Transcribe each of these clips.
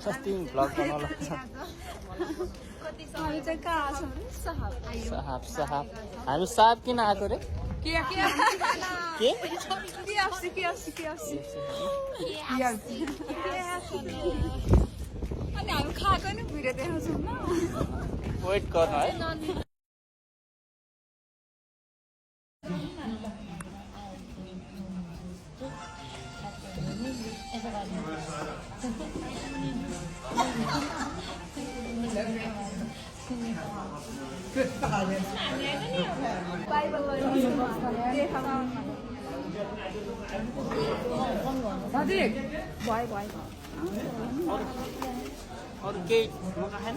अस्ति भ्लग बनाउन हामी चाहिँ कहाँ छौँ साहब साहब हामी साहब किन आएको रे के अनि हामी खाएको नि भिडियो देखाउँछौँ न वेट गर्नु है अरू केही मौका छैन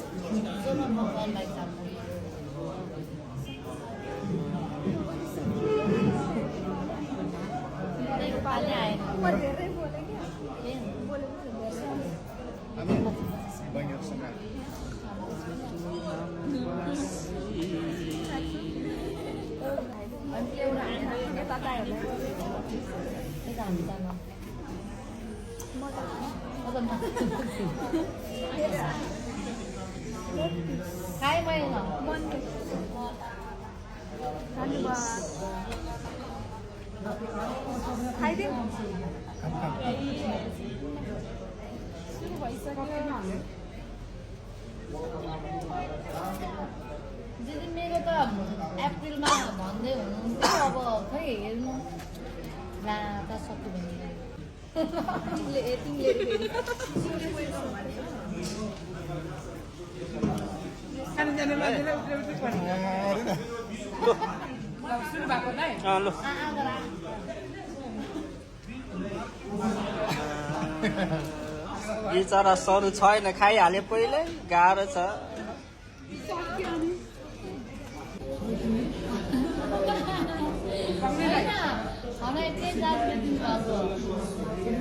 Hai mày hả? खाइदिउँ दिदी मेरो त अप्रिलमा भन्दै हुनुहुन्थ्यो अब खै हेर्नु ला त सक्यो भने बिचरा सरू छैन खाइहाले पहिल्यै गाह्रो छ खाना यति जाँच दिनुभएको